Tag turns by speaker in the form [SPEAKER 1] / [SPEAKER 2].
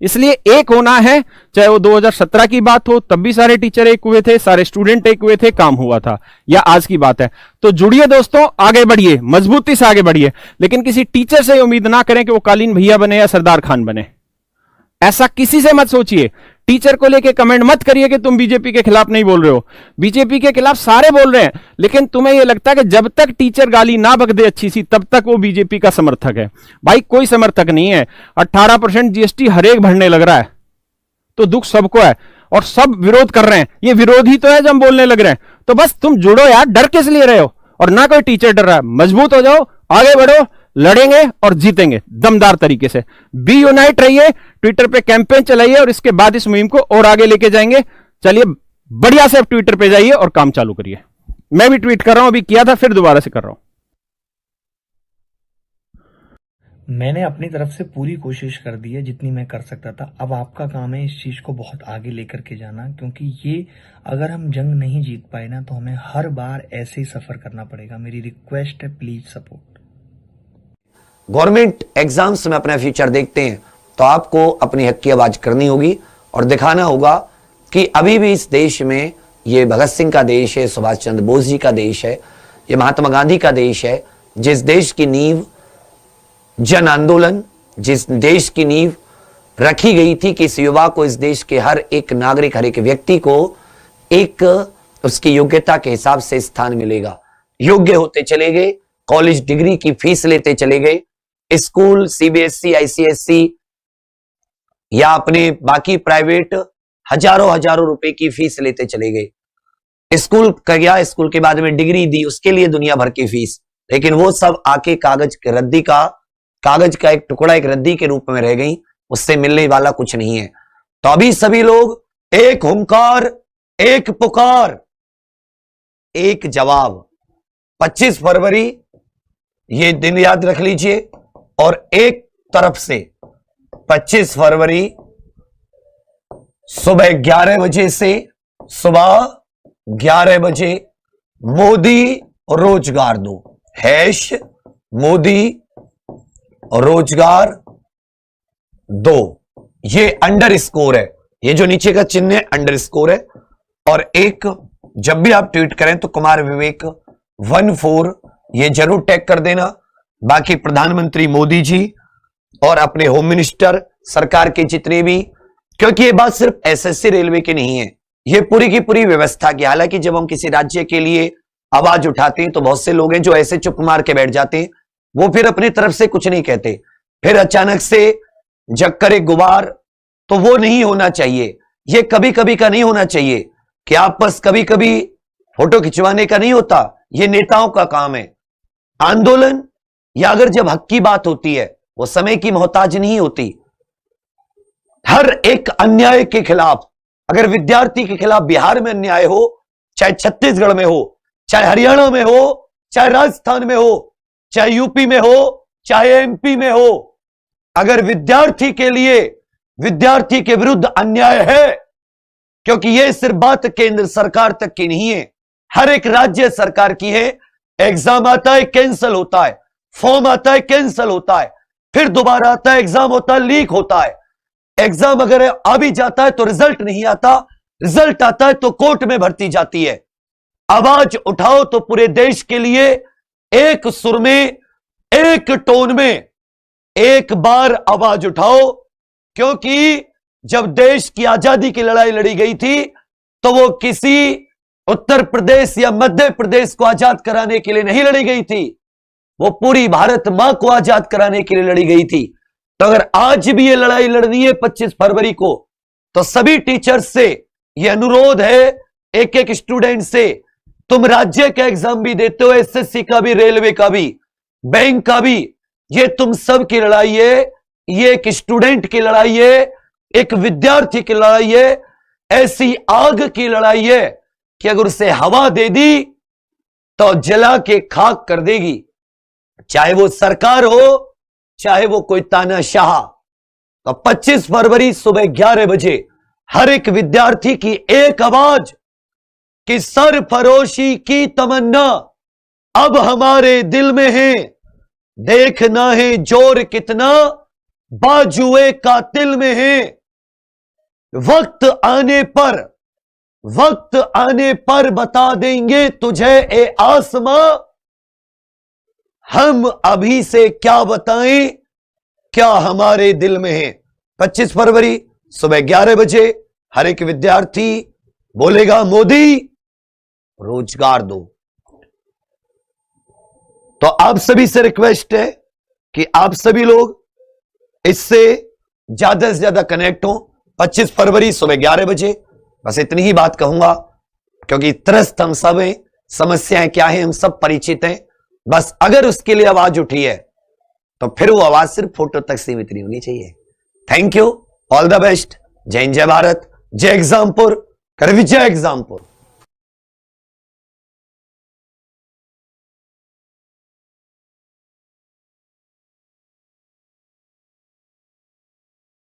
[SPEAKER 1] इसलिए एक होना है, चाहे वो 2017 की बात हो, तब भी सारे टीचर एक हुए थे, सारे स्टूडेंट एक हुए थे, काम हुआ था, या आज की बात है। तो जुड़िए दोस्तों, आगे बढ़िए, मजबूती से आगे बढ़िए, लेकिन किसी टीचर से उम्मीद ना करें कि वो कालीन भैया बने या सरदार खान बने। ऐसा किसी से मत सोचिए। टीचर को लेके कमेंट मत करिए कि तुम बीजेपी के खिलाफ नहीं बोल रहे हो। बीजेपी के खिलाफ सारे बोल रहे हैं, लेकिन तुम्हें यह लगता है कि जब तक टीचर गाली ना बक दे अच्छी सी, तब तक वो बीजेपी का समर्थक है। भाई कोई समर्थक नहीं है। 18% जीएसटी हर एक भरने लग रहा है, तो दुख सबको है और सब विरोध कर रहे हैं। ये विरोध ही तो है जब हम बोलने लग रहे हैं। तो बस तुम जुड़ो यार, डर किस लिए रहे हो? और ना कोई टीचर डर रहा है। मजबूत हो जाओ, आगे बढ़ो, लड़ेंगे और जीतेंगे दमदार तरीके से। बी यूनाइट रहिए, ट्विटर पे कैंपेन चलाइए और इसके बाद इस मुहिम को और आगे लेके जाएंगे। चलिए बढ़िया से ट्विटर पे जाइए और काम चालू करिए। मैं भी ट्वीट कर रहा हूं, अभी किया था, फिर दोबारा से कर रहा हूं।
[SPEAKER 2] मैंने अपनी तरफ से पूरी कोशिश कर दी है जितनी मैं कर सकता था। अब आपका काम है इस चीज को बहुत आगे लेकर के जाना, क्योंकि ये अगर हम जंग नहीं जीत पाए ना तो हमें हर बार ऐसे ही सफर करना पड़ेगा। मेरी रिक्वेस्ट है, प्लीज सपोर्ट।
[SPEAKER 3] गवर्नमेंट एग्जाम्स में अपना फ्यूचर देखते हैं तो आपको अपनी हक की आवाज करनी होगी और दिखाना होगा कि अभी भी इस देश में ये भगत सिंह का देश है, सुभाष चंद्र बोस जी का देश है, ये महात्मा गांधी का देश है, जिस देश की नींव जन आंदोलन, जिस देश की नींव रखी गई थी कि इस युवा को, इस देश के हर एक नागरिक, हर एक व्यक्ति को एक उसकी योग्यता के हिसाब से स्थान मिलेगा। योग्य होते चले गए, कॉलेज डिग्री की फीस लेते चले गए, स्कूल सीबीएसई, आईसीएसई या अपने बाकी प्राइवेट हजारों रुपए की फीस लेते चले गए। स्कूल का गया, स्कूल के बाद में डिग्री दी, उसके लिए दुनिया भर की फीस, लेकिन वो सब आके कागज का एक टुकड़ा, एक रद्दी के रूप में रह गई। उससे मिलने वाला कुछ नहीं है। तो अभी सभी लोग एक हुंकार, एक पुकार, एक जवाब। 25 फरवरी ये दिन याद रख लीजिए। और एक तरफ से 25 फरवरी सुबह 11 बजे से, सुबह 11 बजे मोदी रोजगार दो, हैश मोदी रोजगार दो। ये अंडर स्कोर है, ये जो नीचे का चिन्ह है अंडर स्कोर है। और एक जब भी आप ट्वीट करें तो कुमार विवेक 14 ये जरूर टैग कर देना। बाकी प्रधानमंत्री मोदी जी और अपने होम मिनिस्टर, सरकार के जितने भी, क्योंकि ये बात सिर्फ एसएससी रेलवे की नहीं है, ये पूरी की पूरी व्यवस्था की। हालांकि जब हम किसी राज्य के लिए आवाज उठाते हैं तो बहुत से लोग हैं जो ऐसे चुप मार के बैठ जाते हैं, वो फिर अपनी तरफ से कुछ नहीं कहते, फिर अचानक से जग करे गुबार। तो वो नहीं होना चाहिए, ये कभी कभी का नहीं होना चाहिए कि आप बस कभी कभी फोटो खिंचवाने का नहीं होता, ये नेताओं का काम है। आंदोलन या अगर जब हक की बात होती है वो समय की मोहताज नहीं होती। हर एक अन्याय के खिलाफ, अगर विद्यार्थी के खिलाफ बिहार में अन्याय हो, चाहे छत्तीसगढ़ में हो, चाहे हरियाणा में हो, चाहे राजस्थान में हो, चाहे यूपी में हो, चाहे एमपी में हो, अगर विद्यार्थी के लिए, विद्यार्थी के विरुद्ध अन्याय है, क्योंकि यह सिर्फ बात केंद्र सरकार तक की नहीं है, हर एक राज्य सरकार की है। एग्जाम आता है, कैंसिल होता है, फॉर्म आता है, कैंसिल होता है, फिर दोबारा आता है, एग्जाम होता है, लीक होता है। एग्जाम अगर आ भी जाता है तो रिजल्ट नहीं आता, रिजल्ट आता है तो कोर्ट में भर्ती जाती है। आवाज उठाओ तो पूरे देश के लिए एक सुर में, एक टोन में एक बार आवाज उठाओ, क्योंकि जब देश की आजादी की लड़ाई लड़ी गई थी तो वो किसी उत्तर प्रदेश या मध्य प्रदेश को आजाद कराने के लिए नहीं लड़ी गई थी, वो पूरी भारत मां को आजाद कराने के लिए लड़ी गई थी। तो अगर आज भी ये लड़ाई लड़नी है 25 फरवरी को, तो सभी टीचर्स से ये अनुरोध है, एक एक स्टूडेंट से, तुम राज्य का एग्जाम भी देते हो, एसएससी का भी, रेलवे का भी, बैंक का भी, ये तुम सब की लड़ाई है। ये एक स्टूडेंट की लड़ाई है, एक विद्यार्थी की लड़ाई है, ऐसी आग की लड़ाई है कि अगर उसे हवा दे दी तो जला के खाक कर देगी, चाहे वो सरकार हो, चाहे वो कोई तानाशाह। तो 25 फरवरी सुबह 11 बजे हर एक विद्यार्थी की एक आवाज कि सरफरोशी की तमन्ना अब हमारे दिल में है, देखना है जोर कितना बाजुए कातिल में है। वक्त आने पर बता देंगे तुझे ए आसमां। हम अभी से क्या बताएं, क्या हमारे दिल में है। 25 फरवरी सुबह 11 बजे हर एक विद्यार्थी बोलेगा मोदी रोजगार दो। तो आप सभी से रिक्वेस्ट है कि आप सभी लोग इससे ज्यादा से ज्यादा कनेक्ट हो। 25 फरवरी सुबह 11 बजे बस इतनी ही बात कहूंगा, क्योंकि त्रस्त हम सब हैं, समस्याएं क्या है हम सब परिचित हैं। बस अगर उसके लिए आवाज उठी है तो फिर वो आवाज सिर्फ फोटो तक सीमित नहीं होनी चाहिए। Thank you, all the best. जय हिंद, जय भारत, जय एग्जामपुर, कर विजय एग्जामपुर।